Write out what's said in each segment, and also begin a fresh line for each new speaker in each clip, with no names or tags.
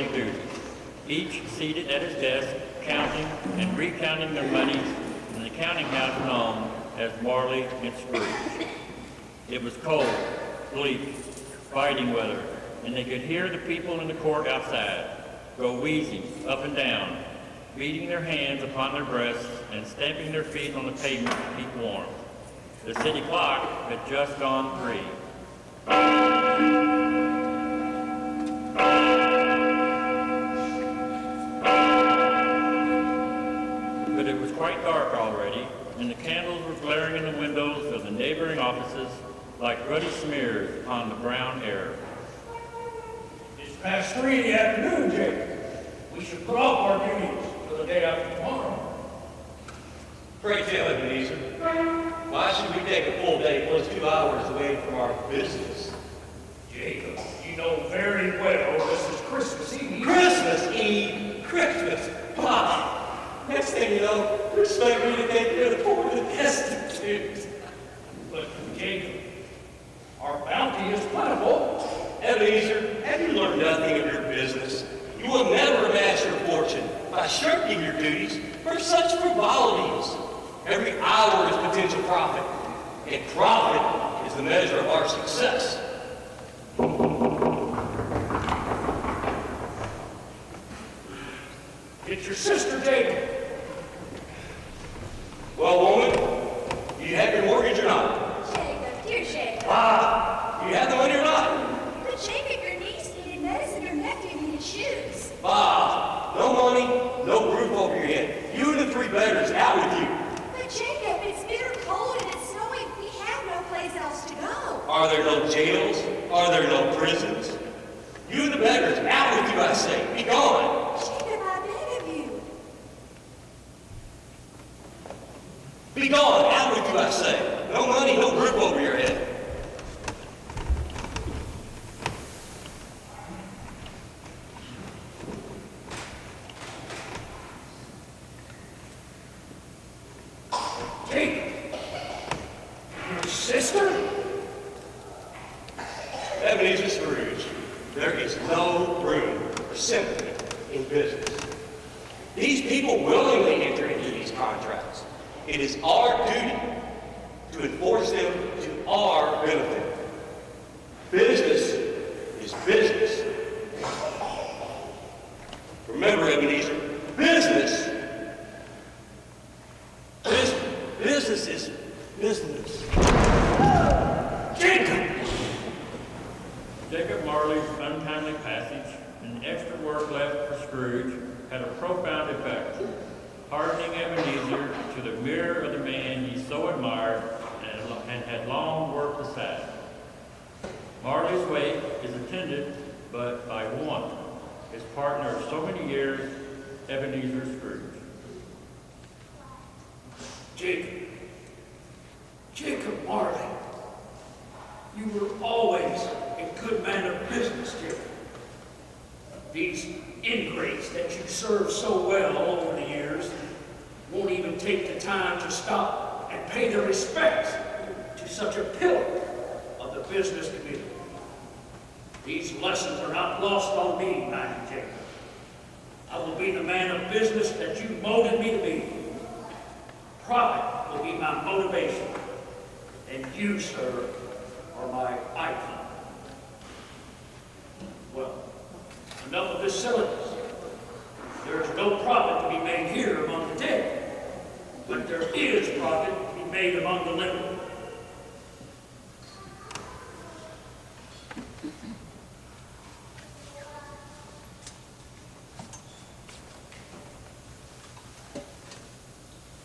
daily duties, each seated at his desk, counting and recounting their monies in the counting house known as Marley and Scrooge. It was cold, bleak, fighting weather, and they could hear the people in the court outside go wheezing up and down, beating their hands upon their breasts and stamping their feet on the pavement to keep warm. The city clock had just gone 3. But it was quite dark already, and the candles were glaring in the windows of the neighboring offices like ruddy smears upon the brown air.
It's past 3 in the afternoon, Jake. We should put off our duties for the day after tomorrow.
Pray tell, Ebenezer, why should we take a full day plus 2 hours away from our business?
Jacob, you know very well this is Christmas Eve.
Christmas Eve? Christmas? Bah! Next thing you know, we're expecting to take care of the poor and the destitute.
But, Jacob, our bounty is plentiful.
Ebenezer, have you learned nothing of your business? You will never amass your fortune by shirking your duties for such frivolities. Every hour is potential profit, and profit is the measure of our success.
It's your sister, Jacob.
Well, woman, do you have your mortgage or not?
Jacob, dear Jacob.
Ah, do you have the money or not?
But Jacob, your niece needed medicine, your nephew needed shoes.
Bah, no money, no roof over your head. You and the 3 beggars, out with you.
But Jacob, it's bitter cold and it's snowing. We have no place else to go.
Are there no jails? Are there no prisons? You and the beggars, out with you, I say. Be gone.
Jacob, I beg of you.
Be gone, out with you, I say. No money, no roof over your head.
Jacob, your sister?
Ebenezer Scrooge, there is no room for sympathy in business. These people willingly enter into these contracts. It is our duty to enforce them to our benefit. Business is business. Remember, Ebenezer, business is business.
Jacob!
Jacob Marley's untimely passage and the extra work left for Scrooge had a profound effect, hardening Ebenezer to the mirror of the man he so admired and had long worked aside. Marley's wake is attended but by one, his partner of so many years, Ebenezer Scrooge.
Jacob Marley, you were always a good man of business, Jacob. These ingrates that you served so well over the years won't even take the time to stop and pay their respects to such a pillar of the business community. These lessons are not lost on me, mighty Jacob. I will be the man of business that you molded me to be. Profit will be my motivation, and you, sir, are my icon. Well, enough of this silliness. There is no profit to be made here among the dead, but there is profit to be made among the living.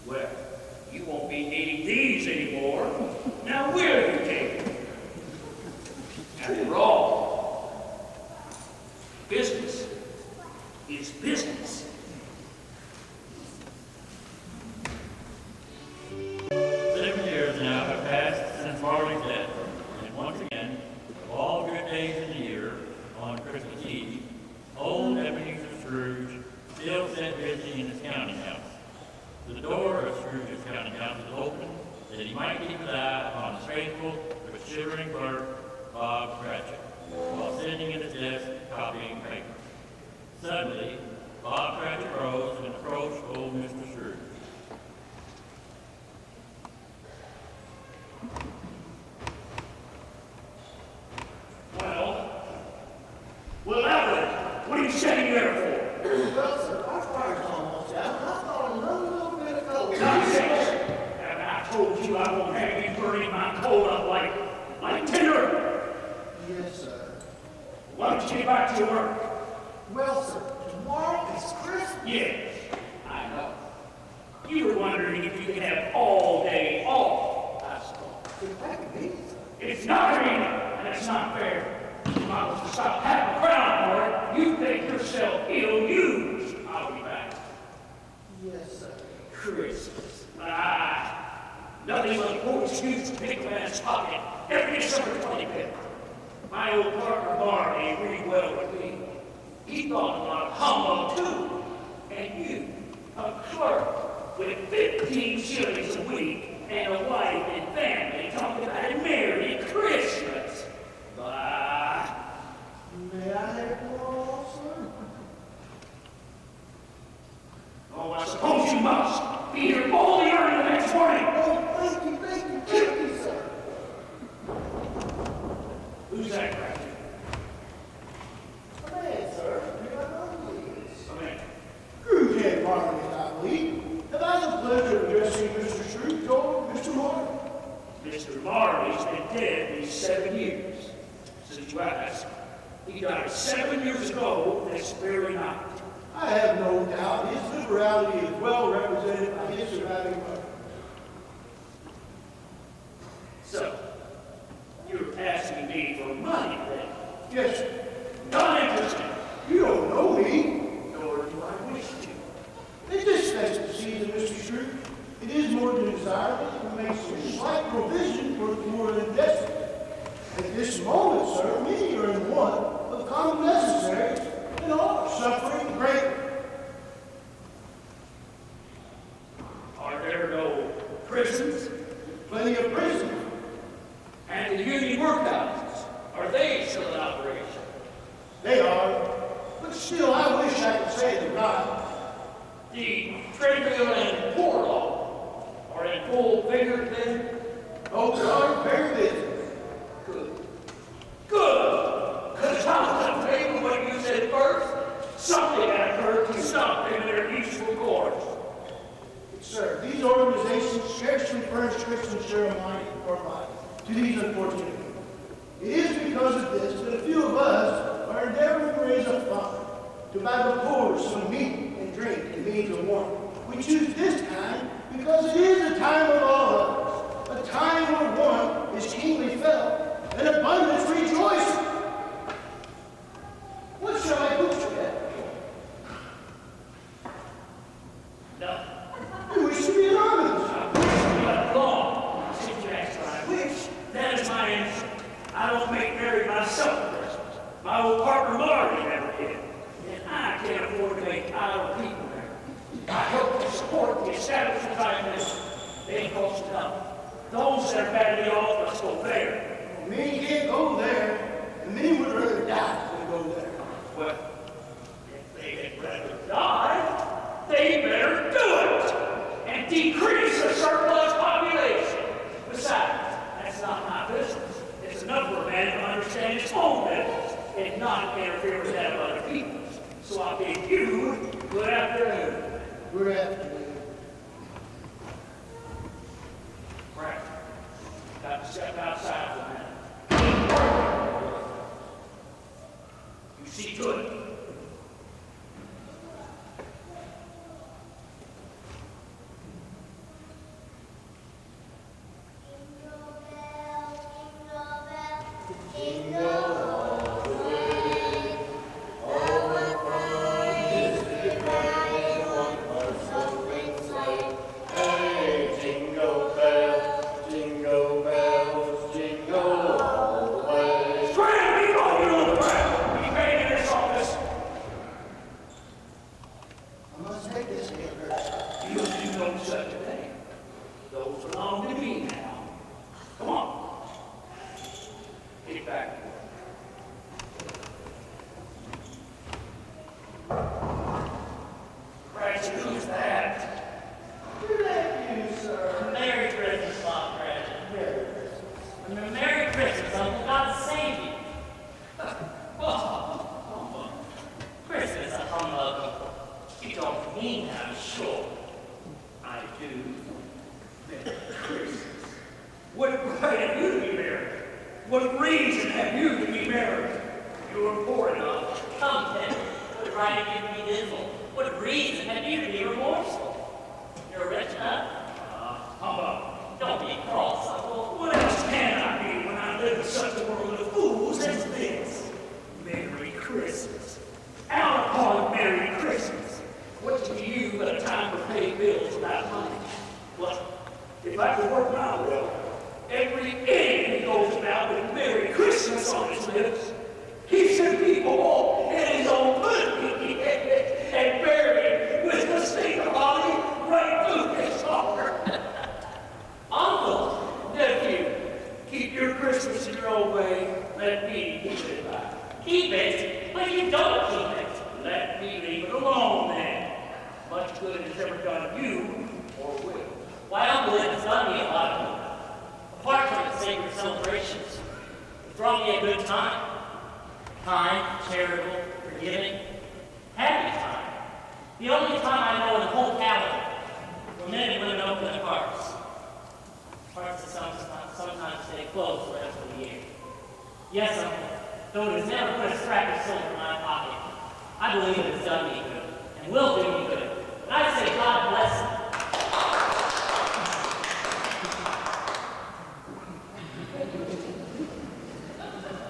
Well, you won't be needing these anymore. Now where are you taking? After all, business is business.
7 years now have passed since Marley's death, and once again, of all good days in the year, on Christmas Eve, old Ebenezer Scrooge still sat busy in his counting house. The door of Scrooge's counting house was open, that he might keep his eye upon his faithful but shivering clerk, Bob Cratchit, while sitting at his desk copying paper. Suddenly, Bob Cratchit rose and approached old Mr. Scrooge.
Well, Alfred, what are you sitting there for?
Well, sir, our fire's almost out, and I thought another little bit of coal.
Nonsense! Haven't I told you I won't have you burning my coal up like tinder?
Yes, sir.
Why don't you get back to work?
Well, sir, tomorrow is Christmas.
Yes, I know. You were wondering if you could have all day off, I suppose.
If I could be, sir.
It's not convenient, and it's not fair. If I was to stop half a crown for it, you'd make yourself ill-used. I'll be back.
Yes, sir.
Christmas. Nothing but a poor excuse to pick a man's pocket every December 25th. My old partner Marley agreed well with me. He thought about humbug too. And you, a clerk with 15 shillings a week and a wife and family, talking about a Merry Christmas. Bah.
May I have more, sir?
Oh, I suppose you must be here all the early the next morning.
Oh, thank you, sir.
Who's that, Cratchit?
A man, sir. You don't know who he is.
A man.
Scrooge and Marley, I believe. Have I the pleasure of addressing Mr. Scrooge or Mr. Marley?
Mr. Marley's been dead these 7 years. Since you asked, he died 7 years ago this very night.
I have no doubt his liberality is well represented by his surviving mother.
So, you're asking me for money then?
Yes, sir.
Not interested,
You don't know me.
nor do I wish to.
In this festive season, Mr. Scrooge, it is more than desirable to make some slight provision for the poor and destitute. At this moment, sir, many are in want of common necessaries and are suffering greatly.
Are there no prisons?
Plenty of prisons.
And the union workhouses, are they still in operation?
They are, but still I wish I could say they're not.
The treadmill and poor law are in full vigor then?
Oh, they are very busy.
Good. Good! Because I was afraid of what you said first. Something had occurred to stop them in their useful course.
Sir, these organizations scarcely furnish Christian ceremony or life to these unfortunate people. It is because of this that a few of us are endeavoring to raise a fund to buy the poor some meat and drink and means of warmth. We choose this time because it is a time of all others, a time where one is keenly felt and abundance rejoicing. What shall I put you at?
No.
You wish to be anonymous.
I wish you left long. Since you asked what I wish, that is my answer. I don't make merry myself at Christmas. My old partner Marley never did. And I can't afford to make idle people there. I help to support the establishments I mentioned. They ain't cost enough. Those that are badly off must go there.
Many can't go there, and many would rather die than go there.
Well, if they had rather die, they better do it and decrease the surplus population. Besides, that's not my business. It's enough for a man to understand his own business and not interfere with that of other people's. So I bid you good afternoon.
We're after you.
Right. Got to step outside for a minute. You see to it. Back.
don't mean that, I'm sure.
I do. Merry Christmas. What right have you to be married? What reason have you to be married? You're poor enough.
Come, then. What right have you to be dismal? What reason have you to be remorseful? You're rich enough?
Humbug.
Don't be cross, Uncle.
What else can I be when I live in such a world of fools as this? Merry Christmas. Out upon Merry Christmas. What's to you but a time to pay bills without money? What? If I could work my will, every idiot who goes about with Merry Christmas on his lips, he should be born in his own money and buried with the state of holly right through his heart.
Uncle!
Nephew, keep your Christmas in your own way. Let me keep it back.
Keep it, but you don't keep it.
Let me leave it alone then. Much good has ever done you or will.
Why, Uncle, it has done me a lot of good. Apart from the sacred celebrations, it's brought me a good time. Kind, charitable, forgiving, happy time. The only time I know in the whole calendar when men and women open their hearts. Hearts that sometimes stay closed the rest of the year. Yes, Uncle, though it has never put a scrap of silver in my pocket, I believe it has done me good, and will do me good. And I say God bless it.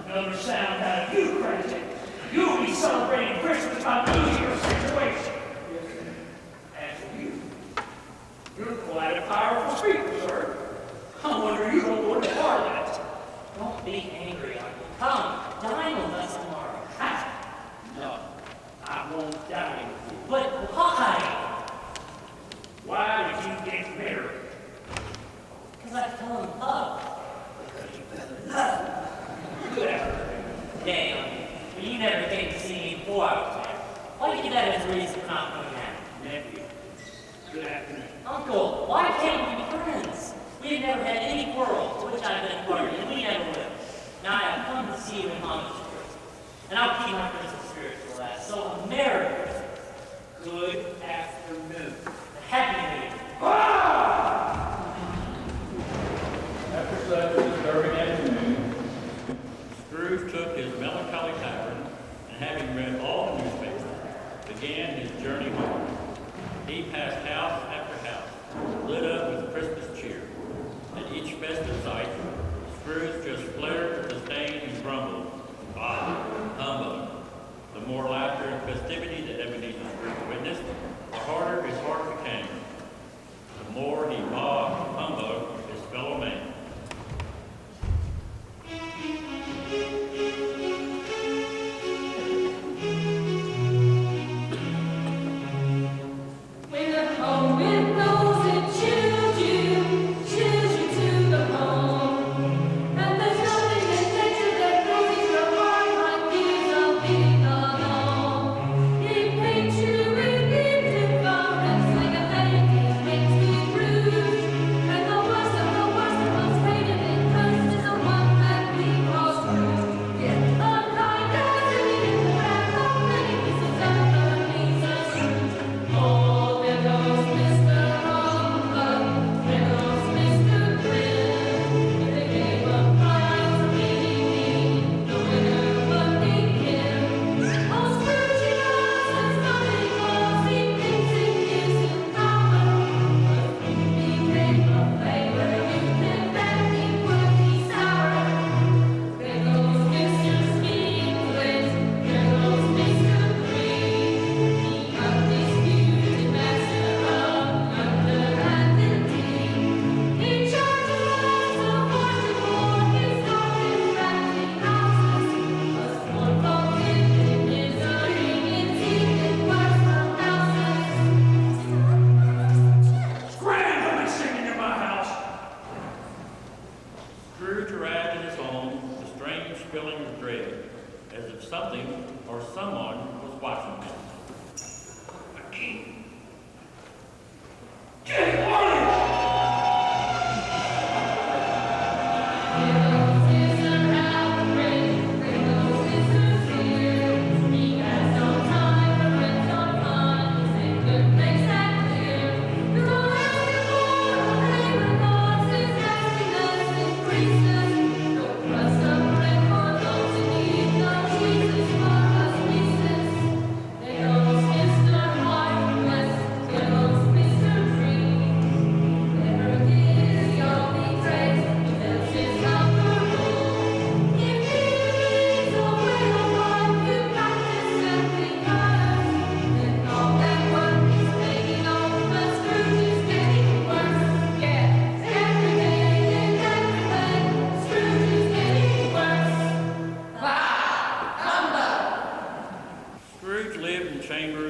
Another sound out of you, crazy. You'll be celebrating Christmas by losing your situation. As for you, you're quite a powerful speaker, sir. I wonder you don't go to Parliament.
Don't be angry, Uncle. Come, dine with us tomorrow.
No, I won't dine with you.
But why?
Why did you get married?
Because I fell in love.
Because you fell in love. Good afternoon.
Damn, but you never came to see me before I was married. Why do you give that as a reason for not coming now?
Nephew, good afternoon.
Uncle, why can't we be friends? We've never had any quarrel to which I've been a party, and we never will. Now I have come to see you in homage to Christmas, and I'll keep my Christmas spirit to last. So a Merry Christmas.
Good afternoon.
A Happy New Year.
After such a disturbing afternoon, Scrooge took his melancholy tavern, and having read all the newspapers, began his journey home. He passed house after house, lit up with Christmas cheer. At each festive sight, Scrooge just flared with disdain and grumbled, "Ah, humbug." The more laughter and festivity that Ebenezer Scrooge witnessed, the harder his heart became. The more he mocked and humbugged his fellow man.
When the home wind blows, it chills you to the bone. And there's nothing in nature that freezes your heart like years of being alone. It paints you in vivid colors like a painting makes me bruise.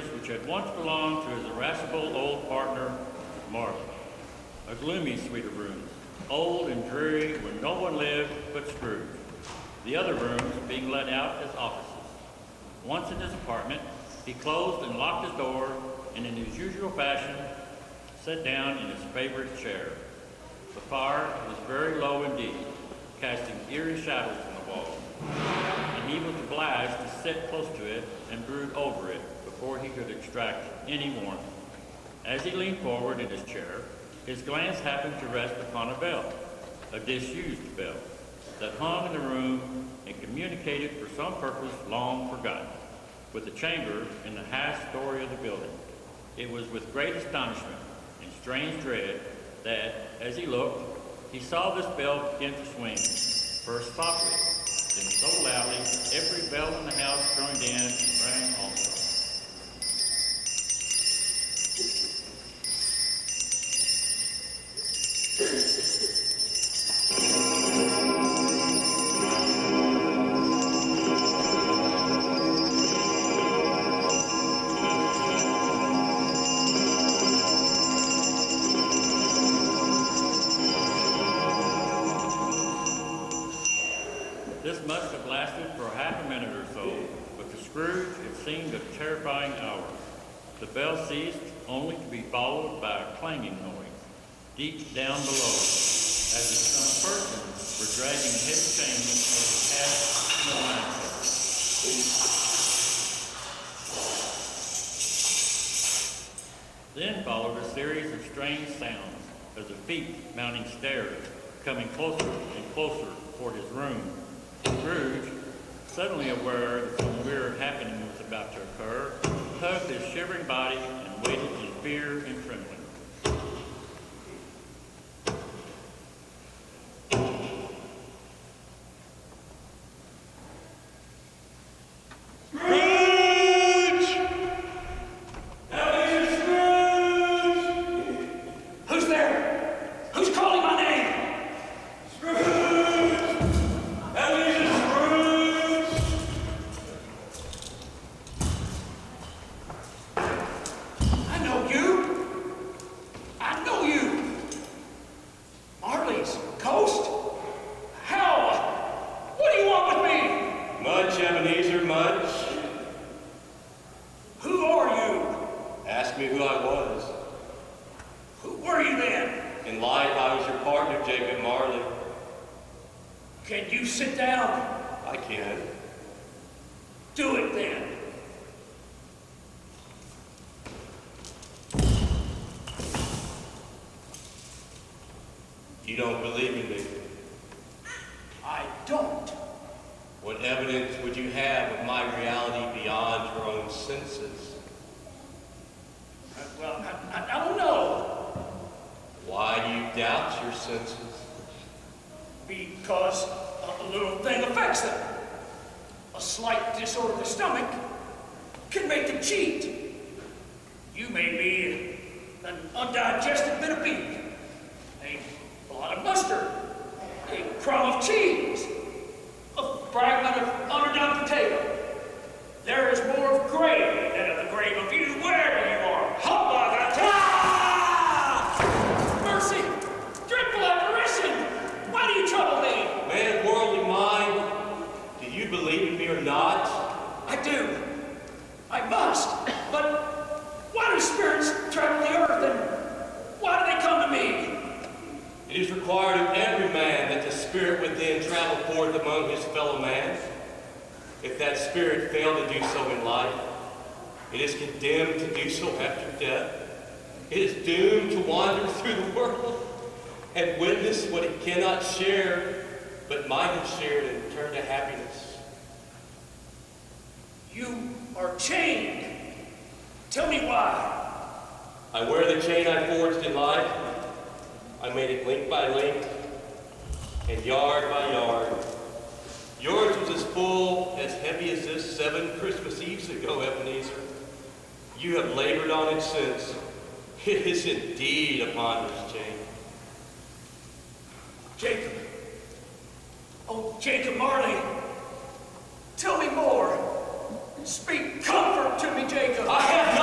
chambers which had once belonged to his irascible old partner, Marley. A gloomy suite of rooms, old and dreary where no one lived but Scrooge, the other rooms being let out as offices. Once in his apartment, he closed and locked his door, and in his usual fashion, sat down in his favorite chair. The fire was very low indeed, casting eerie shadows on the wall, and he was obliged to sit close to it and brood over it before he could extract any warmth. As he leaned forward in his chair, his glance happened to rest upon a bell, a disused bell, that hung in the room and communicated for some purpose long forgotten with the chamber in the highest story of the building. It was with great astonishment and strange dread that, as he looked, he saw this bell begin to swing, first softly, then so loudly every bell in the house joined in and rang also. This must have lasted for half a minute or so, but to Scrooge it seemed a terrifying hour. The bell ceased, only to be followed by a clanging noise, deep down below, as if some person were dragging heavy chains of the cast in the line. Then followed a series of strange sounds, as of feet mounting stairs, coming closer and closer toward his room. Scrooge, suddenly aware that some weird happening was about to occur, hugged his shivering body and waited in fear and trembling.
Dicken, Marley.
Can you sit down?
I can.
Do it then.
You don't believe in me.
I don't.
What evidence would you have of my reality beyond your own senses?
Well, I don't know.
Why do you doubt your senses?
Because a little thing affects them. A slight disorder of the stomach can make them cheat. You may be an undigested bit of beef, a lot of mustard, a crumb of cheese, a fragment of underdone potato. There is more of gravy than of the grave of you, wherever you are. Mercy! Dreadful apparition! Why do you trouble me?
Man, worldly mind, do you believe in me or not?
I do. I must. But why do spirits travel the earth and why do they come to me?
It is required of every man that the spirit within travel forth among his fellow man. If that spirit fail to do so in life, it is condemned to do so after death. It is doomed to wander through the world and witness what it cannot share, but might have shared and turn to happiness.
You are chained. Tell me why.
I wear the chain I forged in life. I made it link by link and yard by yard. Yours was as full, as heavy as this 7 Christmas Eves ago, Ebenezer. You have labored on it since. It is indeed a ponderous chain.
Jacob. Oh, Jacob Marley. Tell me more. Speak comfort to me, Jacob.
I have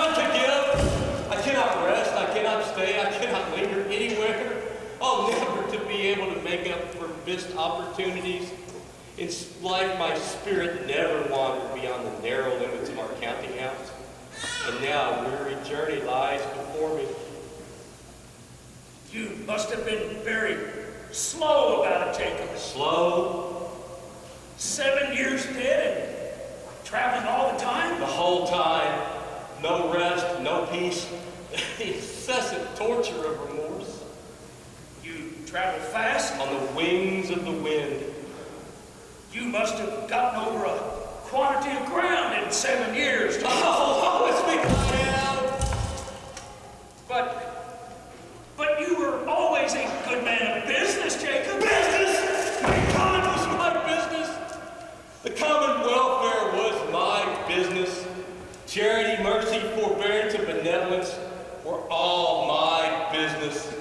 missed opportunities. In life, my spirit never wandered beyond the narrow limits of our counting house. And now a weary journey lies before me.
You must have been very slow about it, Jacob.
Slow?
7 years dead and traveling all the time?
The whole time. No rest, no peace. The incessant torture of remorse.
You travel fast?
On the wings of the wind.
You must have gotten over a quantity of ground in 7 years.
Oh, it's been out.
But you were always a good man of business, Jacob.
Business? God was my business. The common welfare was my business. Charity, mercy, forbearance, and benevolence were all my business.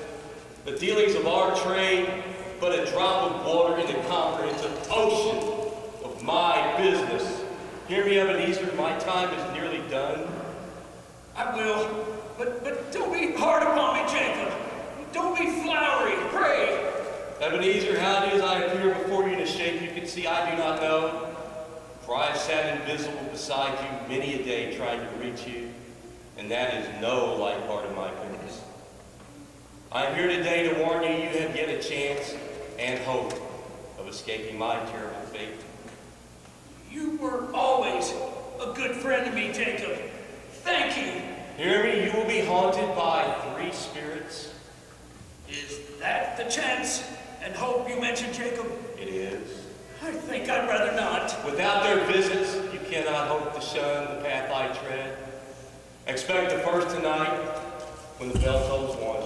The dealings of our trade, but a drop of water in the comprehensive ocean of my business. Hear me, Ebenezer, my time is nearly done.
I will, but don't be hard upon me, Jacob. Don't be flowery, pray.
Ebenezer, how it is I appear before you in a shape you can see I do not know. For I have sat invisible beside you many a day trying to reach you, and that is no light part of my goodness. I am here today to warn you you have yet a chance and hope of escaping my terrible fate.
You were always a good friend to me, Jacob. Thank you.
Hear me, you will be haunted by 3 spirits.
Is that the chance and hope you mentioned, Jacob?
It is.
I think I'd rather not.
Without their visits, you cannot hope to shun the path I tread. Expect the first tonight when the bell tolls 1.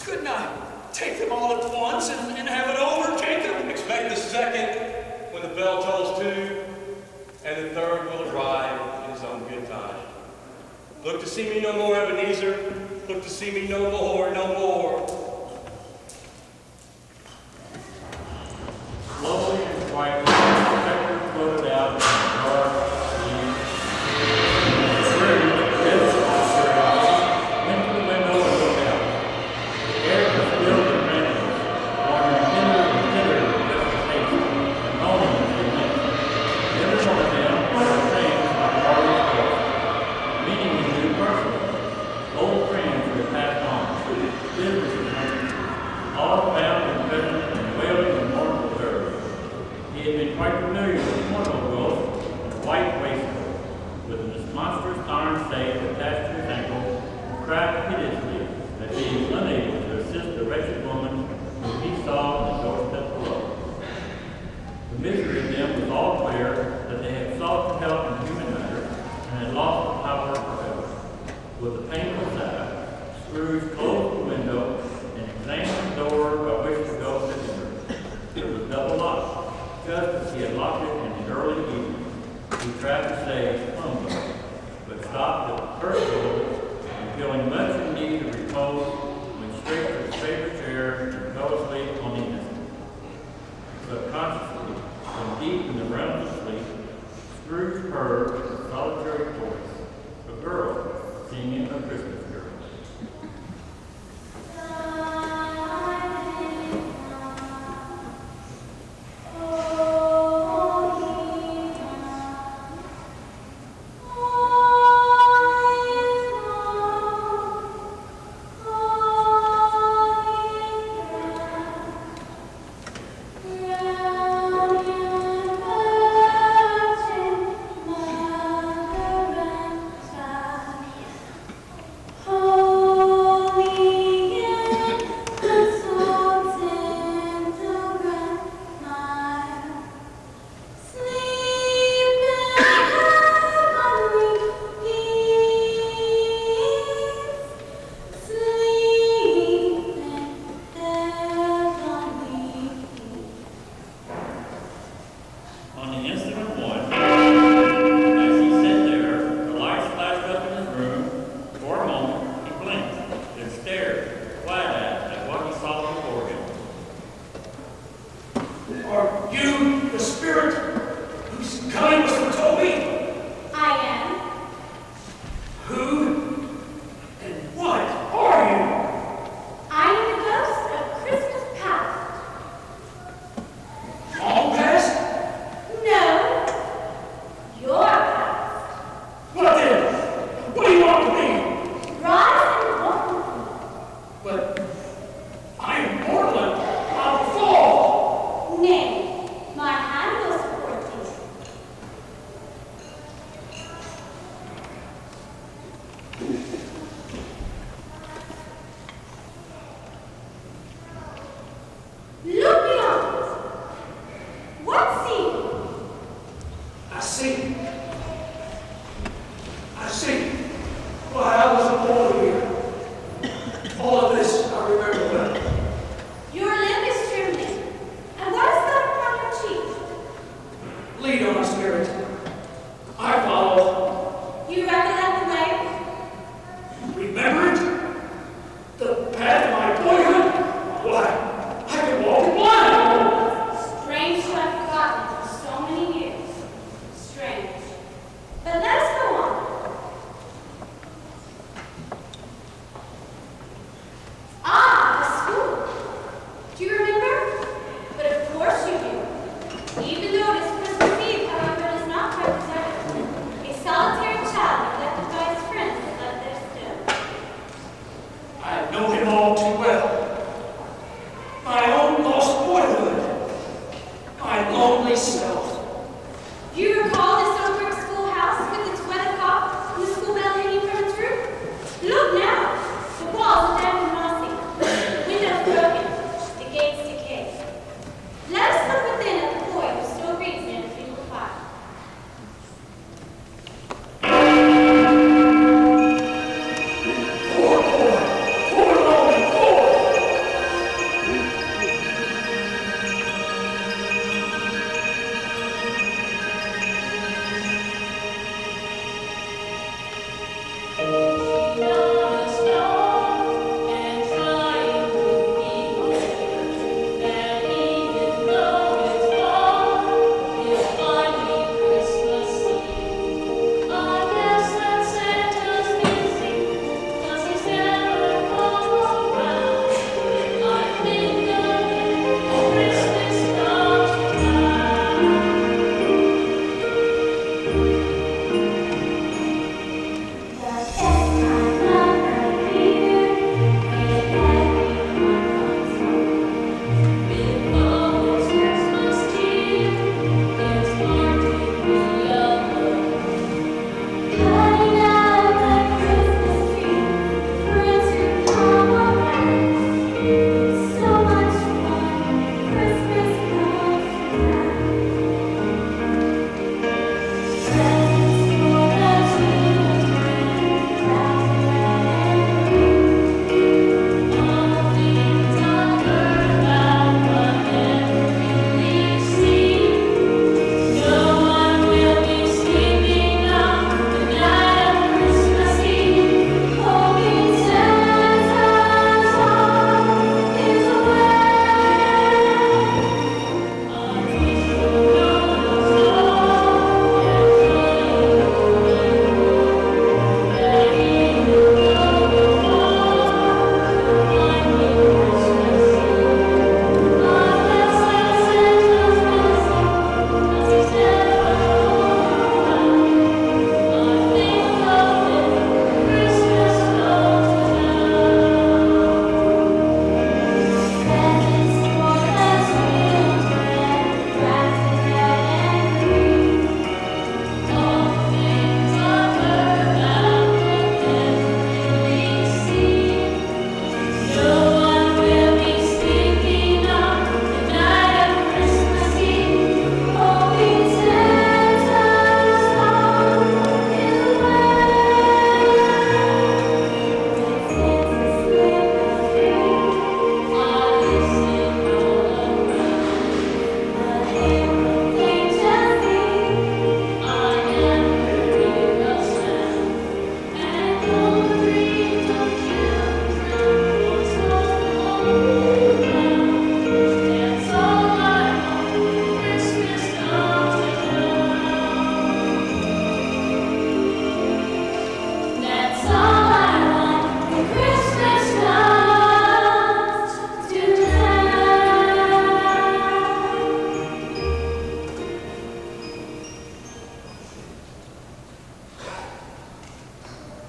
Couldn't I take them all at once and have it over, Jacob?
Expect the second when the bell tolls 2, and the third will arrive in his own good time. Look to see me no more, Ebenezer. Look to see me no more, no more.
Slowly and quietly, the spectre floated out in the dark sea. Scrooge, visible with curiosity, went to the window and looked out. The air was filled with randomness, wandering hither and thither with restless haste, and moaning as they went. Every one of them was changed by Marley's voice, meeting his new person. Old friends who had passed on, business acquaintances, all bound in present and wailing in mournful dirge. He had been quite familiar with one of those in a white waistcoat, with a monstrous iron safe attached to his ankle, who cried piteously at being unable to assist the wretched woman whom he saw on the doorstep below. The misery of them was all clear that they had sought to help in human matters and had lost the power forever. With a painful sigh, Scrooge closed the window and examined the door by which the ghost had entered. It was double locked, just as he had locked it in the early evening. He tried to say humbly, but stopped at the first door, and feeling much in need of repose, went straight to his favorite chair and fell asleep on the instant. Subconsciously, from deep in the realms of sleep, Scrooge heard a solitary voice, a girl singing a Christmas carol.
Well, I was a boy here. All of this I remember well.
Your lip is trembling. And what is that upon your cheek?
Lead on, Spirit. I follow.
You recollect the way?
Remember it? The path of my boyhood? Why, I can walk it blind.
Strange to have forgotten it for so many years. Strange. But let us go on. Ah, the school. Do you remember? But of course you do. Even though it is Christmas Eve, however, it is not quite deserted. A solitary child neglected by his friends is left there still.
I know him all too well. My own lost boyhood. My lonely self.
Do you recall this old brick schoolhouse with its weathercock and the school bell hanging from its roof? Look now! The walls are damp and mossy, the windows broken, the gates decayed. Let us look within at the boy who still reads near the funeral pile.
Poor boy. Poor lonely boy.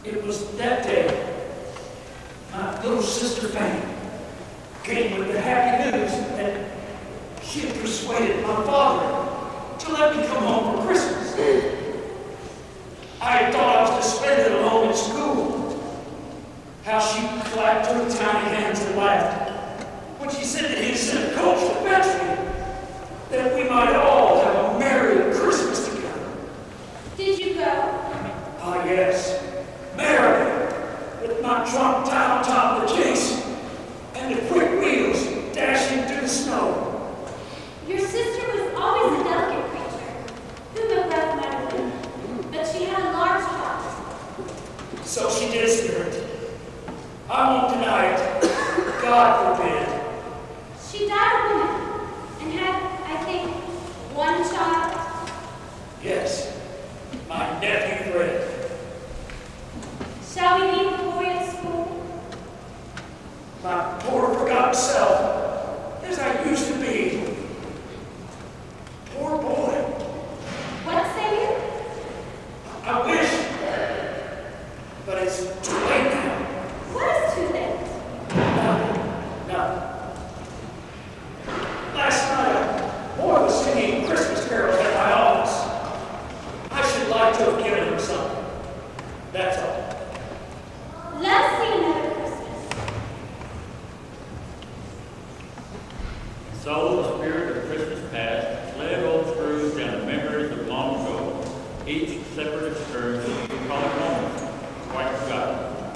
It was that day my little sister Fanny came with the happy news that she had persuaded my father to let me come home for Christmas. I thought I was to spend it alone at school. How she clapped her tiny hands and laughed when she said that he'd sent a coach to fetch me, that we might all have a merry Christmas together.
Did you go?
Ah, yes. Merry. my trunk tied on top of the case, and the quick wheels dashing through the snow.
Your sister was always a delicate creature, who no breath mattered with, but she had a large heart.
So she did, Spirit. I won't deny it. God forbid.
She died a woman, and had, I think, one child.
Yes, my nephew Fred.
Shall we meet the boy at school?
My poor forgotten self, as I used to be. Poor boy.
What say you?
I wish, but it's too late now.
What is too late?
No. Last night, a boy was singing Christmas carols at my office. I should like to have given him something. That's all.
Let's see another Christmas.
So the spirit of Christmas past led old Scrooge down the memories of long ago, each separate excursion, probably moments, quite forgotten.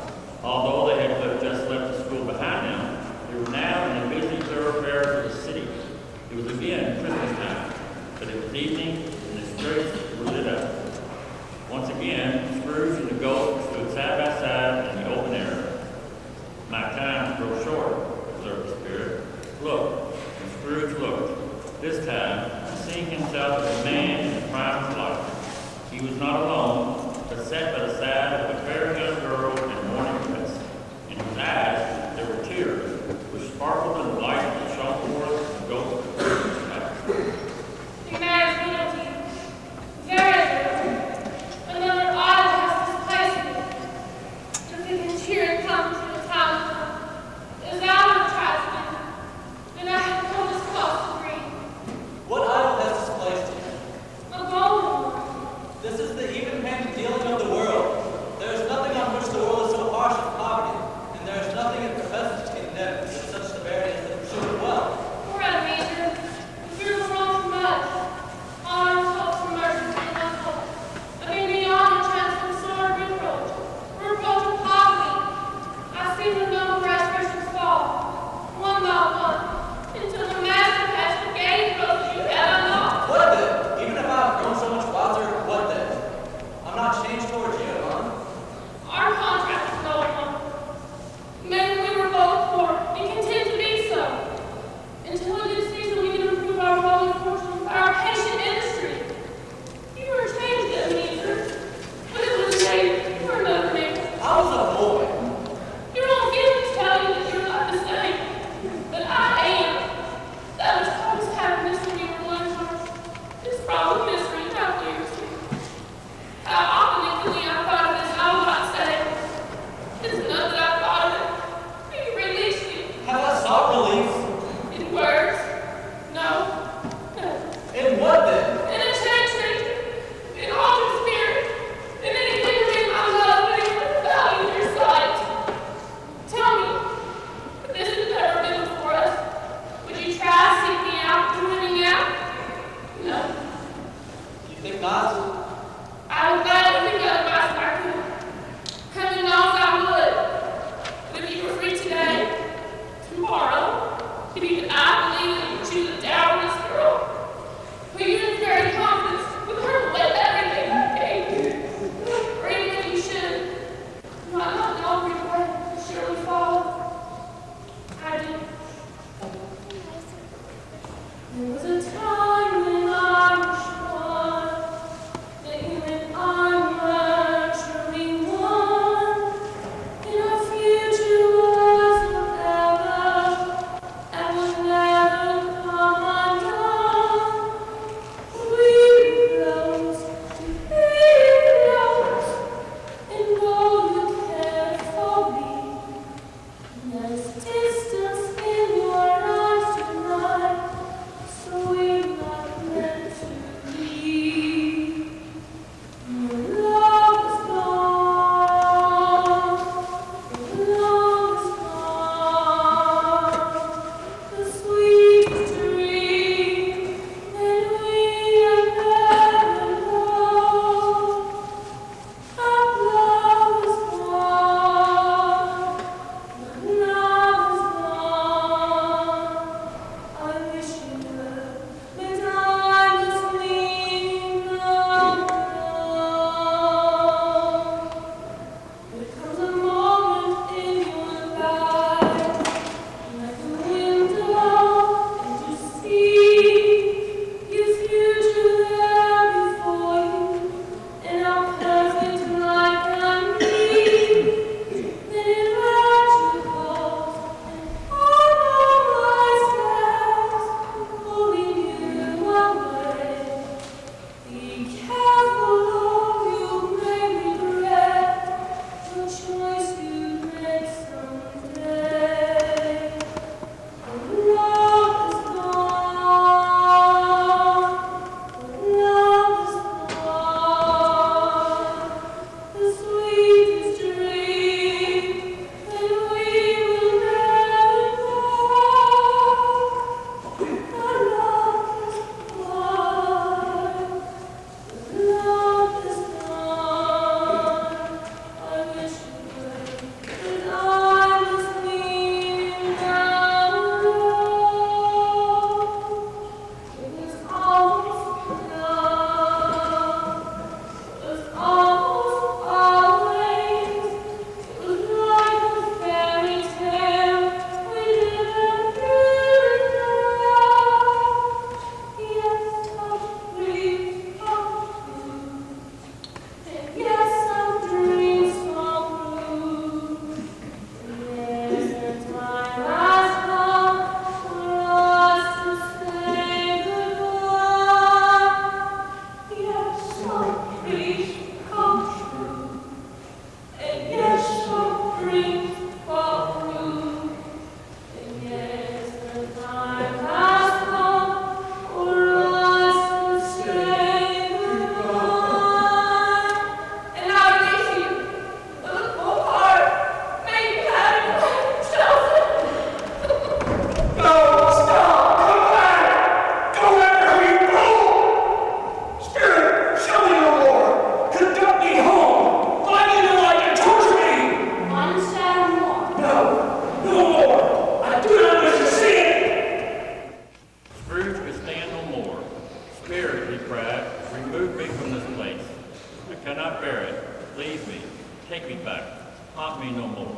haunt me no more.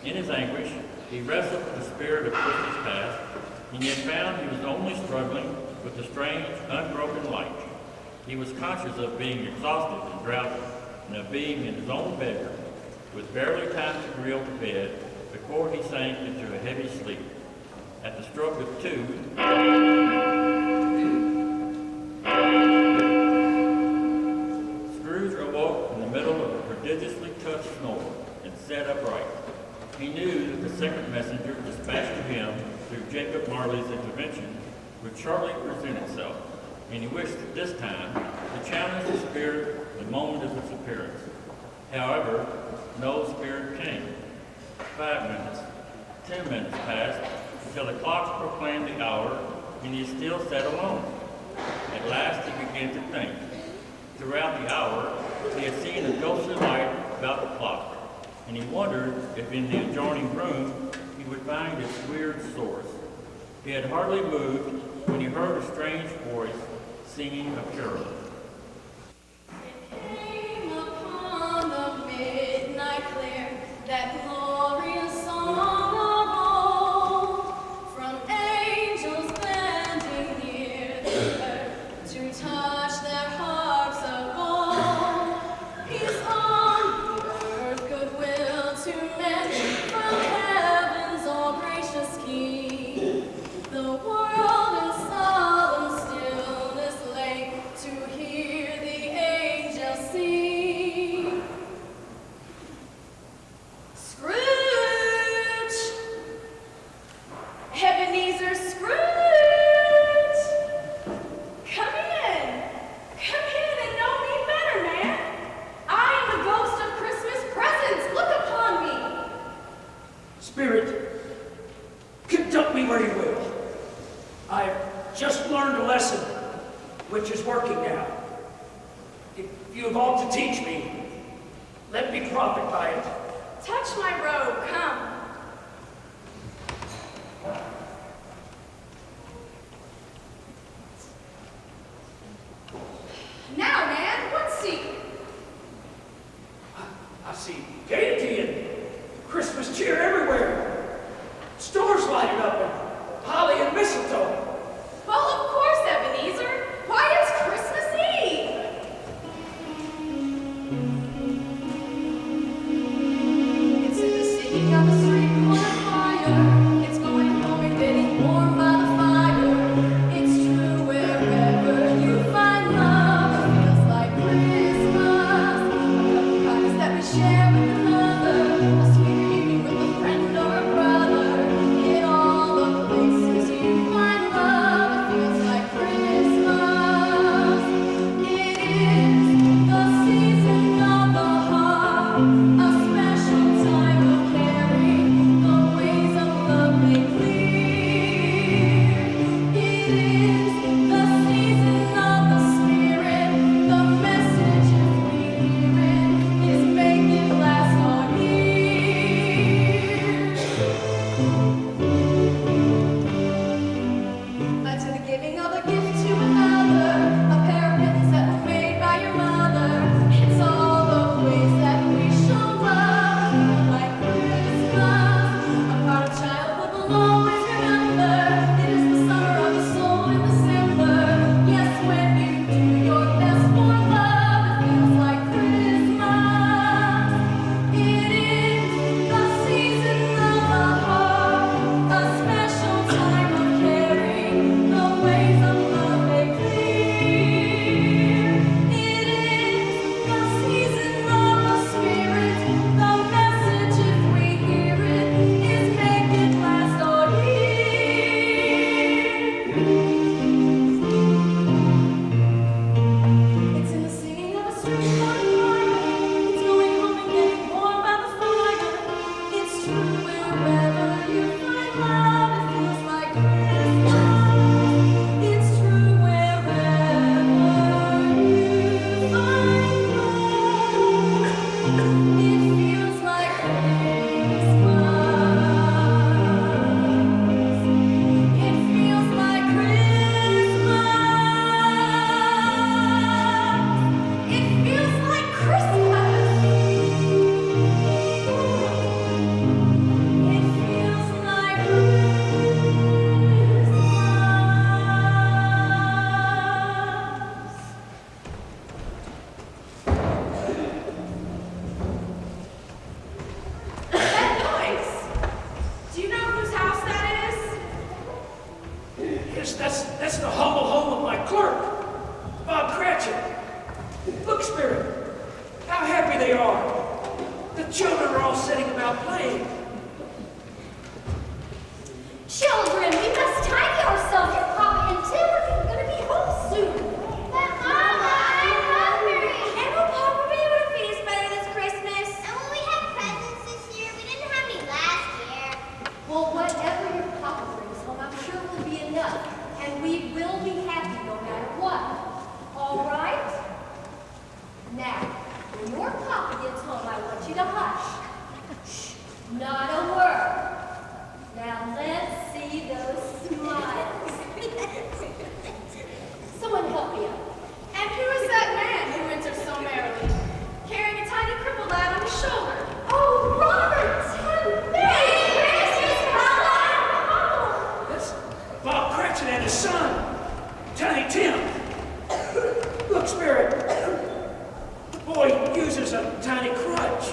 In his anguish, he wrestled with the spirit of Christmas past, and yet found he was only struggling with the strange, unbroken light. He was conscious of being exhausted and drowsy, and of being in his own bedroom, with barely time to reel to bed before he sank into a heavy sleep. At the stroke of 2, Scrooge awoke in the middle of a prodigiously tough snore and sat upright. He knew that the second messenger dispatched to him through Jacob Marley's intervention would shortly present itself, and he wished at this time to challenge the spirit the moment of its appearance. However, no spirit came. 5 minutes, 10 minutes passed, until the clocks proclaimed the hour, and he still sat alone. At last he began to think. Throughout the hour, he had seen a ghostly light about the clock, and he wondered if in the adjoining room he would find its weird source. He had hardly moved when he heard a strange voice singing a carol.
Came upon the midnight clear, that glorious song of old, from angels bending near the earth to touch their harps of gold. Peace on the earth, goodwill to men, from heaven's all gracious King. The world in solemn stillness lay to hear the angels sing. Scrooge! Ebenezer Scrooge! Come in! Come in and know me better, man! I am the ghost of Christmas presents! Look upon me!
Spirit, conduct me where you will. I've just learned a lesson, which is working now. If you have aught to teach me, let me profit by it.
Touch my robe, come. Now, man, what's secret?
I see gaiety and Christmas cheer everywhere. Stores lighted up and holly and mistletoe.
Well, of course, Ebenezer. Why, it's Christmas Eve.
setting about playing.
Children, we must tidy ourselves. Your Papa and Tim are going to be home soon.
But Mama, I'm hungry.
And will Papa be able to feed us better this Christmas?
And will we have presents this year? We didn't have any last year.
Well, whatever your Papa brings home, I'm sure will be enough. And we will be happy no matter what. All right? Now, when your Papa gets home, I want you to hush. Shh, not a word. Now let's see those smiles. Someone help me up.
And who is that man who enters so merrily, carrying a tiny crippled lad on his shoulder?
Oh, Robert! Merry Christmas, Papa!
That's Bob Cratchit and his son, Tiny Tim. Look, Spirit, the boy uses a tiny crutch.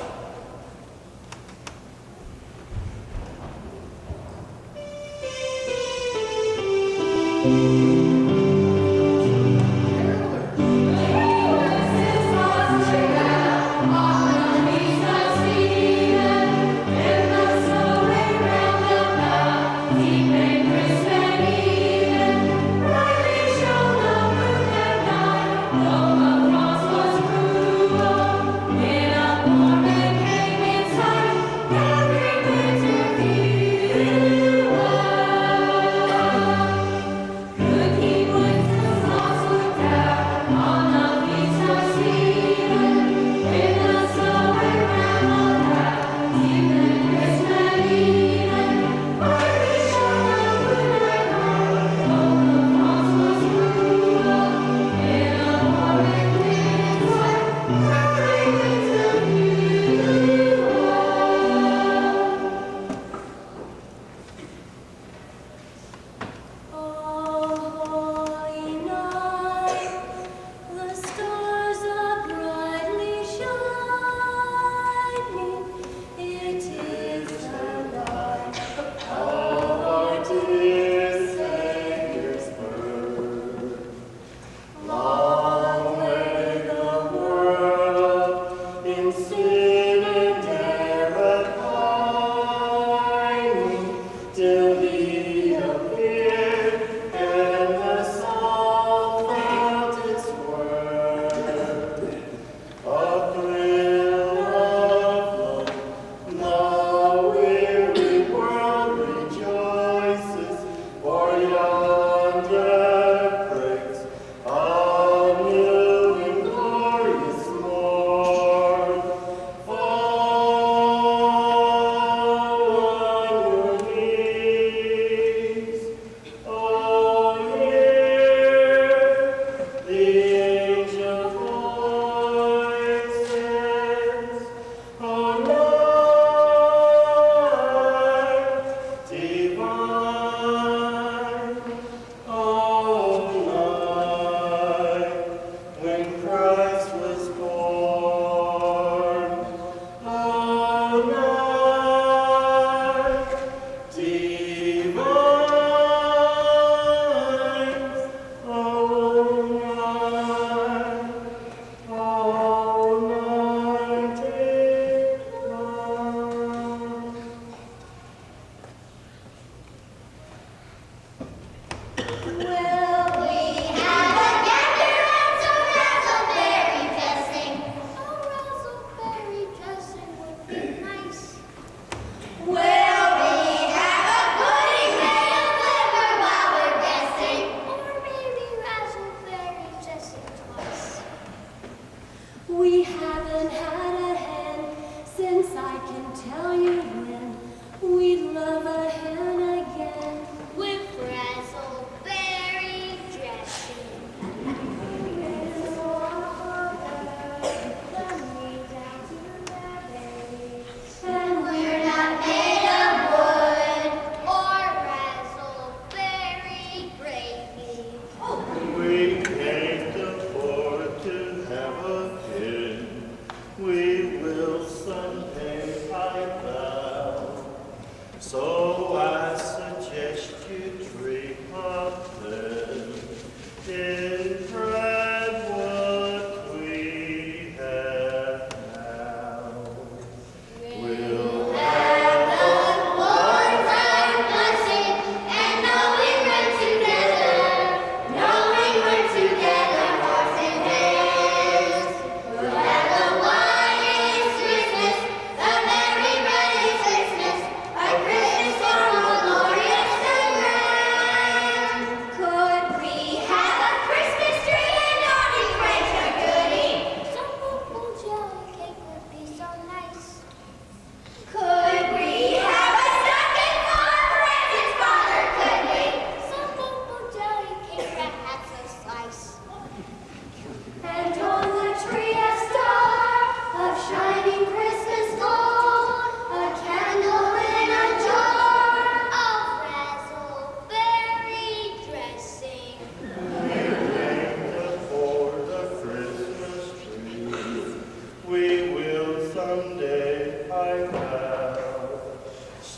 Will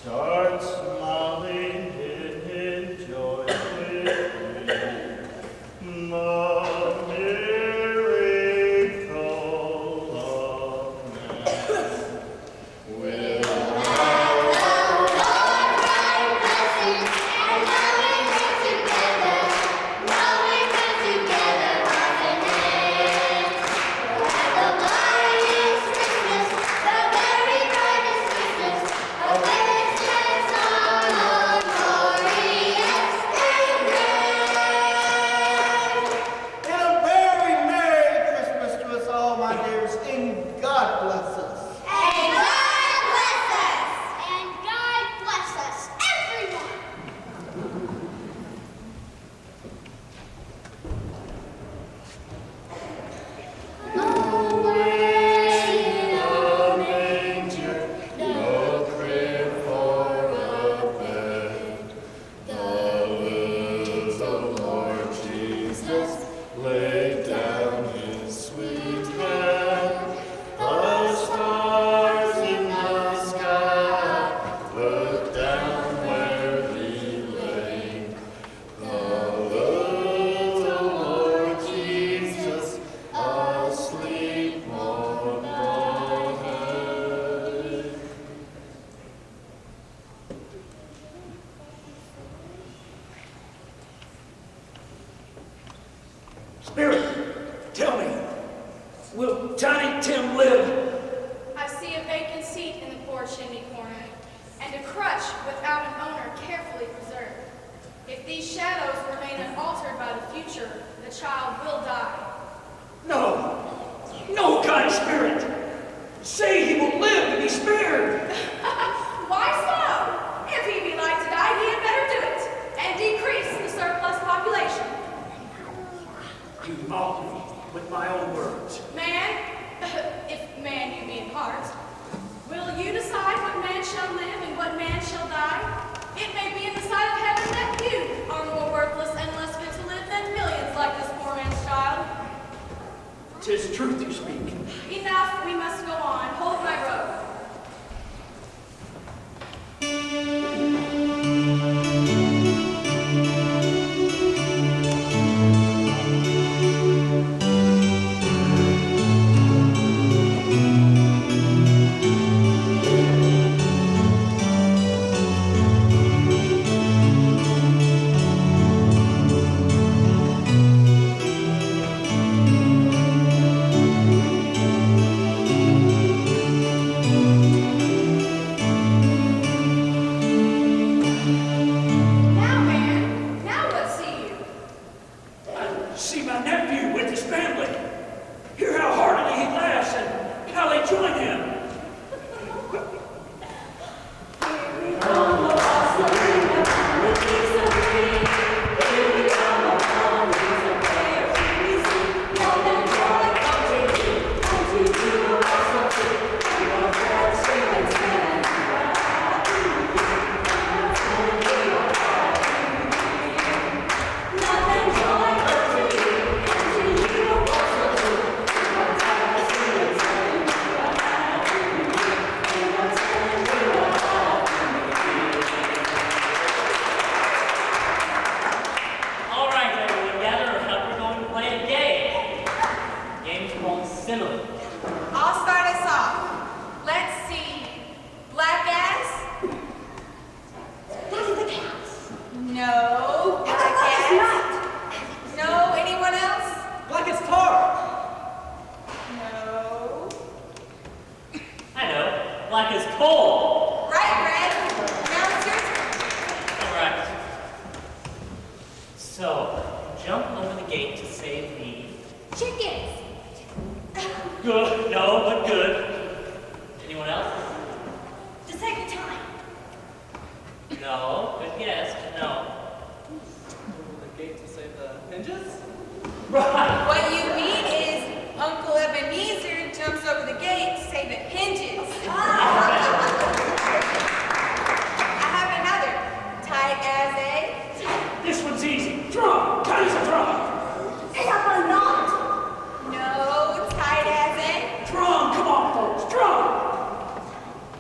Start smiling in joy with me. The miracle of man will
Spirit, tell me, will Tiny Tim live?
I see a vacant seat in the poor chimney corner, and a crutch without an owner carefully preserved. If these shadows remain unaltered by the future, the child will die.
No, no, kind spirit. Say he will live to be spared.
Why so? If he be like to die, he had better do it, and decrease the surplus population.
You mock me with my own words.
Man, if man you be in heart, will you decide what man shall live and what man shall die? It may be in the sight of heaven that you are more worthless and less fit to live than millions like this poor man's child.
'Tis truth you speak.
Enough, we must go on. Hold my robe.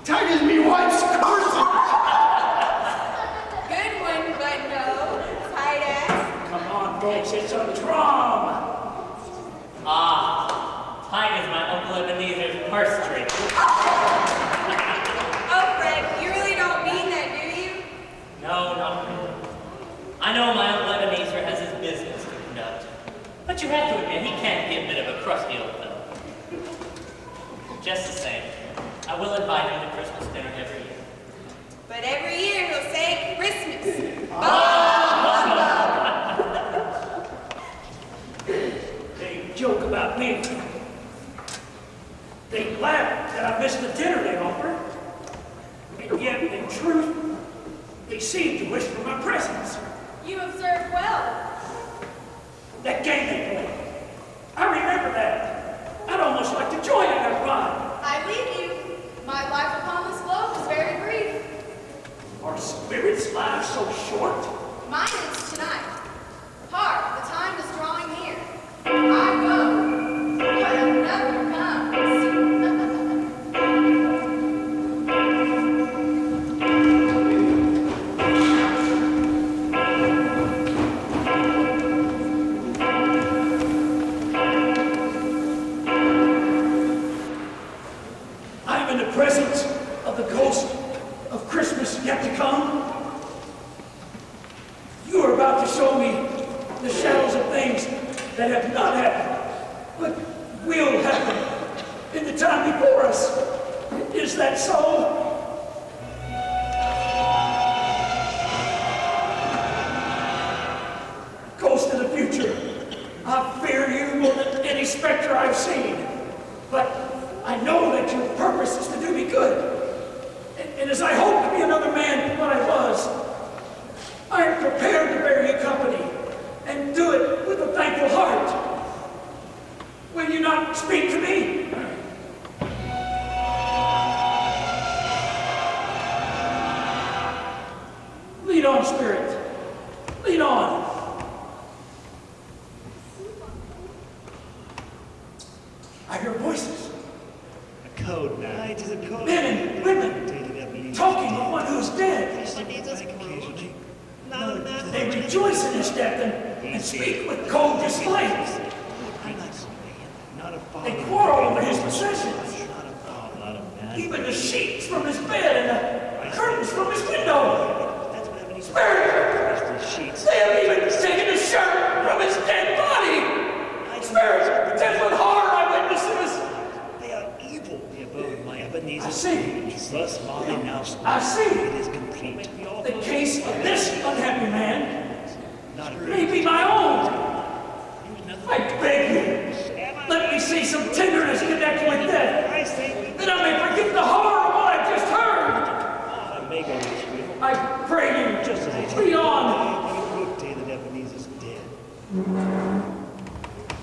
Tight as me wife's corset.
And yet, in truth, they seem to whisper my presence.
You observe well.
That game they played. I remember that. I'd almost like to join in that ride.
I leave you. My life upon this globe is very brief.
Are spirits' lives so short?
Mine is tonight. Hark, the time is drawing near. I go, but another comes.
I'm in the presence of the ghost of Christmas yet to come. You are about to show me the shadows of things that have not happened, but will happen in the time before us. Is that so? Ghost of the future, I fear you more than any specter I've seen, but I know that your purpose is to do me good. And as I hope to be another man than what I was, I am prepared to bear you company and do it with a thankful heart. Will you not speak to me? Lead on, Spirit. Lead on. I hear voices.
A code now. It is a code.
Men and women talking of one who's dead.
Occasionally.
They rejoice in his death and speak with cold dislike.
Not a father.
They quarrel over his possessions.
Not a father, not a man.
Even the sheets from his bed and the curtains from his window.
That's what happened.
Spirit!
The sheets.
They have even taken his shirt from his dead body. Spirit! That's what horror I witnesses.
They are evil. The abode of my Ebenezer.
I see.
Thus Molly now speaks.
I see.
It is complete.
The case of this unhappy man
Not a
may be my own. I beg you, let me see some tenderness connected with death,
I say
that I may forget the horror of what I just heard.
I may go this way.
I pray you,
Just as I
lead on.
Have a good day that Ebenezer's dead.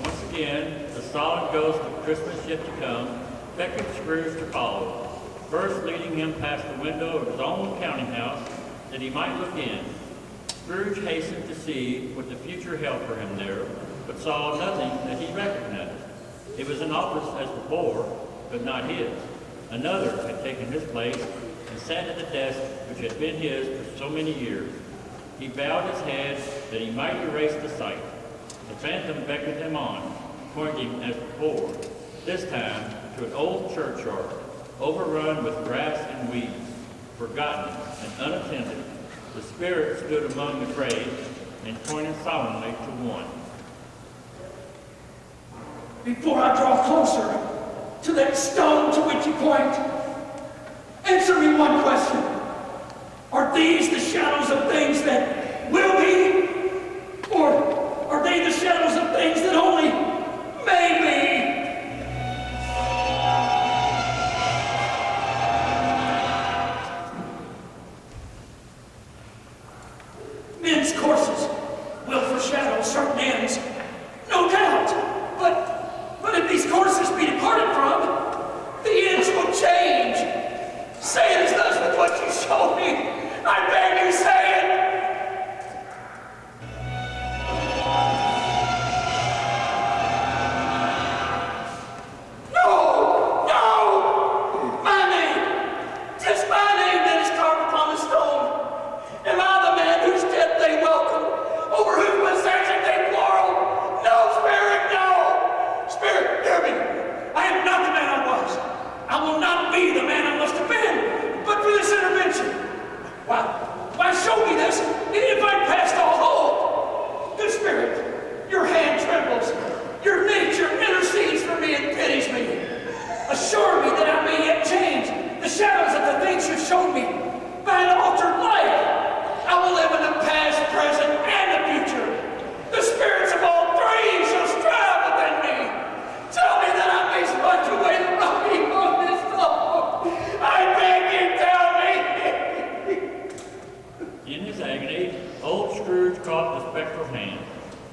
Once again, the solid ghost of Christmas yet to come beckoned Scrooge to follow, first leading him past the window of his own counting house that he might look in. Scrooge hastened to see what the future held for him there, but saw nothing that he recognized. It was an office as before, but not his. Another had taken his place and sat at the desk which had been his for so many years. He bowed his head that he might erase the sight. The phantom beckoned him on, pointing as before, this time to an old churchyard, overrun with grass and weeds, forgotten and unattended. The spirit stood among the graves and pointed solemnly to one.
Before I draw closer to that stone to which you point, answer me one question. Are these the shadows of things that will be? Or are they the shadows of things that only may be? Men's courses will foreshadow certain ends, no doubt. But if these courses be departed from, the ends will change. Say it as thus with what you show me. I beg you, say it. No, no. My name, just my name that is carved upon the stone. Am I the man whose death they welcome, over whose possession they quarrel? No, Spirit, no. Spirit, hear me. I am not the man I was. I will not be the man I must have been, but for this intervention. Why show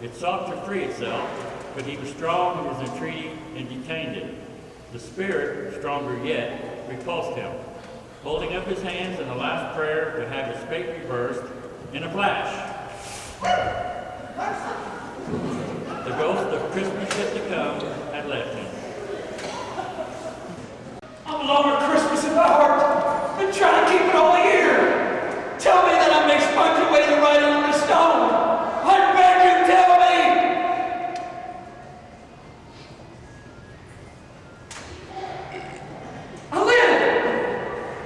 It sought to free itself, but he was strong in his entreaty and detained it. The spirit, stronger yet, repulsed him, holding up his hands in the last prayer to have his fate reversed in a flash. The ghost of Christmas yet to come had left him.
I'm alone with Christmas in my heart and trying to keep it all year. Tell me that I may sponge away the writing on the stone. I beg you, tell me. I live.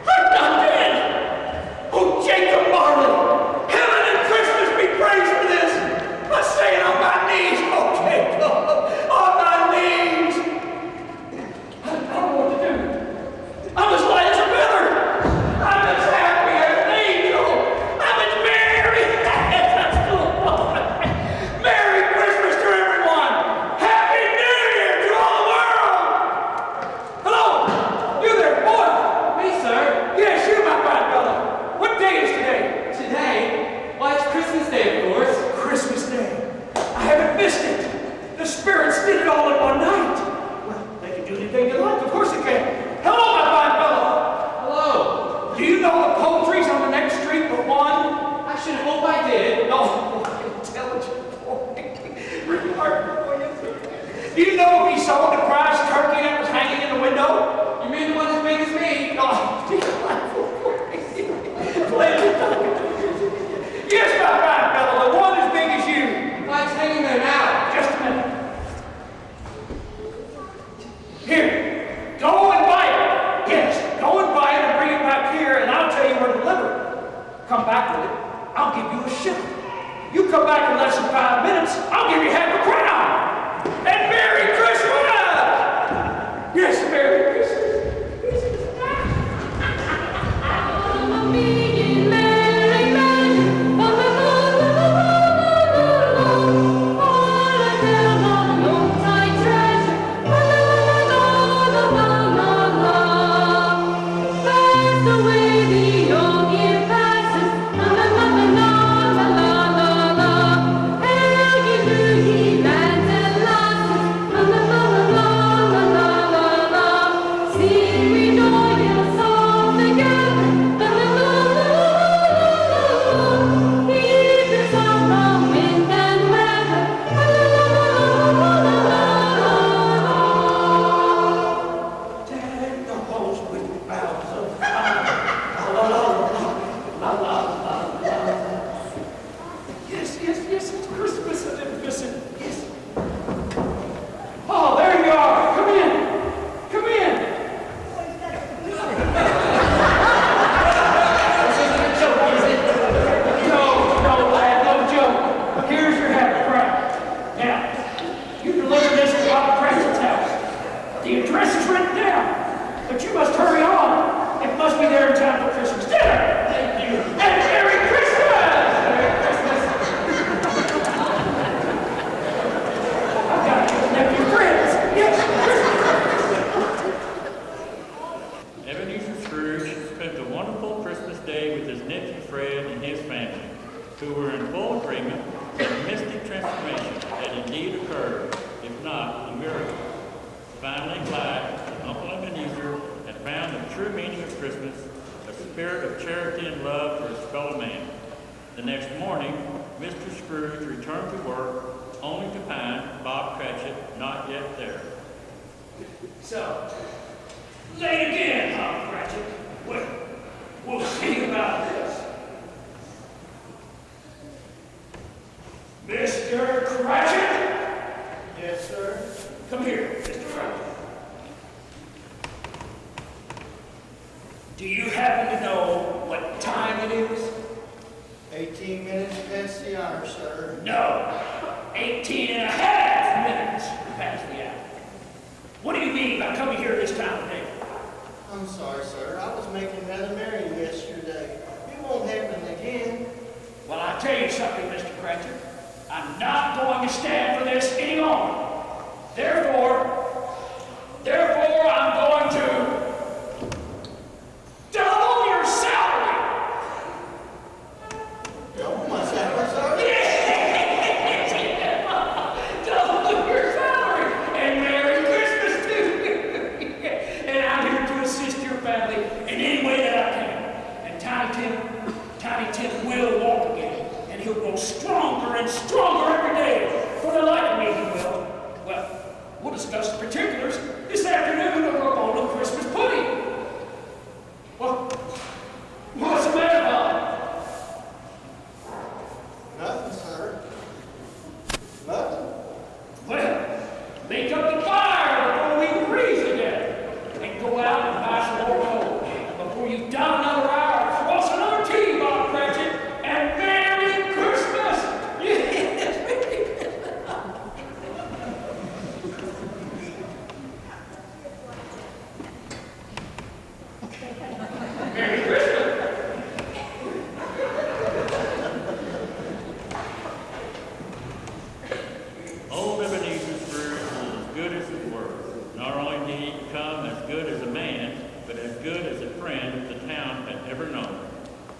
I'm not dead. Oh, Jacob Marley, heaven and Christmas be praised for this. I'm staying on my knees, oh Jacob, on my knees. I don't know what to do. I'm as light as a feather. I'm as happy as an angel. I'm as merry as a storm. Merry Christmas to everyone. Happy New Year to all the world. Hello, you there, boy.
Me, sir.
Yes, you, my fine fellow. What day is today?
Today? Why, it's Christmas Day, of course.
Christmas Day. I haven't missed it. The spirits did it all in one night. Well, they can do anything they like. Of course they can. Hello, my fine fellow.
Hello.
Do you know the poultry's on the next street but one?
I should hope I did.
Oh, intelligent boy. Remarkable boy, yes, sir. Do you know if he sold the prize turkey that was hanging in the window?
You mean the one as big as me?
Oh, delightful boy. Pleasure talking to you. Yes, my fine fellow, the one as big as you.
Why, it's hanging there now.
Just a minute. Here, go and buy it. Yes, go and buy it and bring it back here, and I'll tell you where to deliver it. Come back with it. I'll give you a shilling. You come back in less than 5 minutes, I'll give you half a crown. And Merry Christmas! Yes, Merry Christmas.
who were in full agreement that a mystic transformation had indeed occurred, if not a miracle. Finally glad that Uncle Ebenezer had found the true meaning of Christmas, a spirit of charity and love for his fellow man. The next morning, Mr. Scrooge returned to work, only to find Bob Cratchit not yet there.
So, late again, Bob Cratchit. Well, we'll see about this. Mr. Cratchit?
Yes, sir.
Come here, Mr. Cratchit. Do you happen to know what time it is?
18 minutes past the hour, sir.
No, 18 and a half minutes past the hour. What do you mean by coming here this time of day?
I'm sorry, sir. I was making rather merry yesterday. It won't happen again.
Well, I'll tell you something, Mr. Cratchit. I'm not going to stand for this any longer. Therefore, I'm going to double your salary.
Double my salary, sir?
Yes! stronger and stronger every day. For the life of me, he will. Well, we'll discuss the particulars this afternoon over a bowl of Christmas pudding. Well, what's the matter, Bob?
Nothing, sir. Nothing.
Well, make up the fire before we freeze again. And go out and buy some more coal before you down another hour. Cross another T, Bob Cratchit. And Merry Christmas! Merry Christmas!
Old Ebenezer Scrooge was as good as his word. Not only did he become as good as a man, but as good as a friend the town had ever known.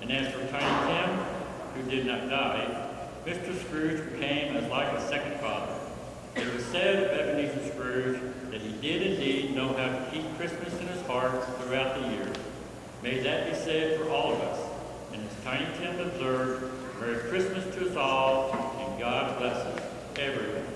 And as for Tiny Tim, who did not die, Mr. Scrooge became as like a second father. It was said of Ebenezer Scrooge that he did indeed know how to keep Christmas in his heart throughout the year. May that be said for all of us. And as Tiny Tim observed, Merry Christmas to us all, and God bless us, everyone.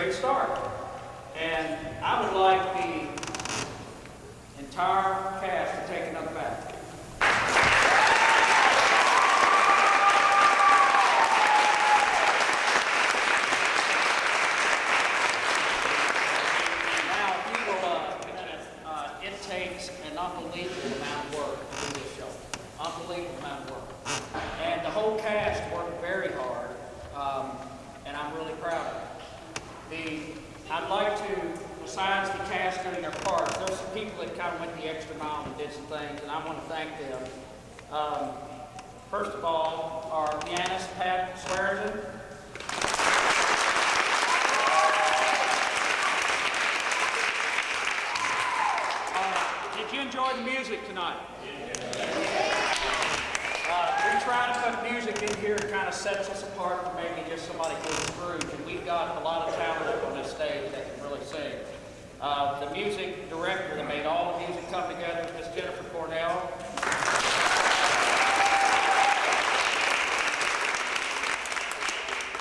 great start. And I would like the entire cast to take another bow. Now, if you will, it takes an unbelievable amount of work to do this show. Unbelievable amount of work. And the whole cast worked very hard, and I'm really proud of it. I'd like to, besides the cast doing their part, there's some people that kind of went the extra mile and did some things, and I want to thank them. First of all, our pianist, Pat Swearingen. Did you enjoy the music tonight? We try to put music in here that kind of sets us apart from maybe just somebody called Scrooge, and we've got a lot of talent up on this stage that can really sing. The music director that made all the music come together is Miss Jennifer Cornell.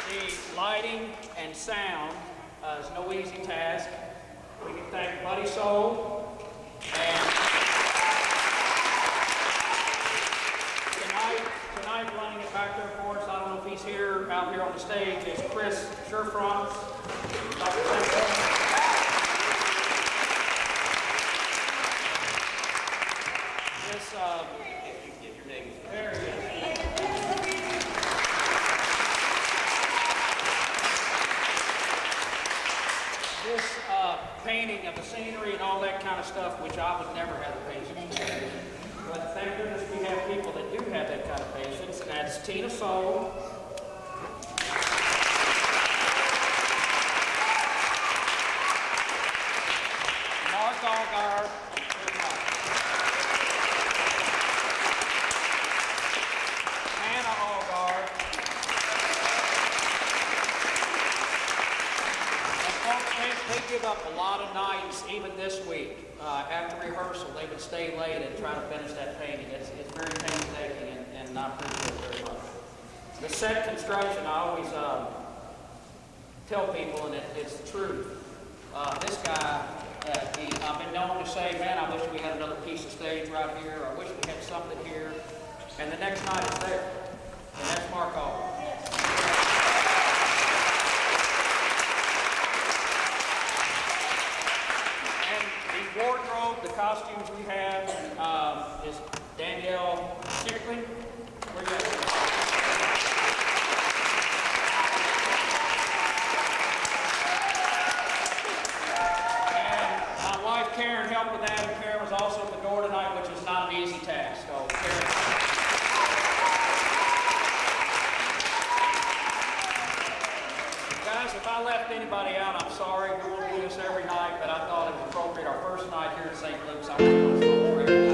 The lighting and sound is no easy task. We can thank Buddy Soul and tonight running it back there for us, I don't know if he's here, out here on the stage, is Chris Sherfront. I'd like to thank him. This,
If you get your name.
there he is. This painting of the scenery and all that kind of stuff, which I would never have the patience to do. But thank goodness we have people that do have that kind of patience, and that's Tina Soul, Mark Allgard, Hannah Allgard, and folks, they give up a lot of nights, even this week. After rehearsal, they would stay late and try to finish that painting. It's very painstaking, and I appreciate it very much. The set construction, I always tell people, and it's the truth. This guy, I've been known to say, man, I wish we had another piece of stage right here. I wish we had something here. And the next night it's there. And that's Mark Allgard. Wardrobe, the costumes we have is Danielle Schickling. Where you at? And my wife Karen helped with that, and Karen was also at the door tonight, which is not an easy task. So Karen. Guys, if I left anybody out, I'm sorry. We won't do this every night, but I thought it was appropriate. Our first night here in St. Luke's, I want to celebrate.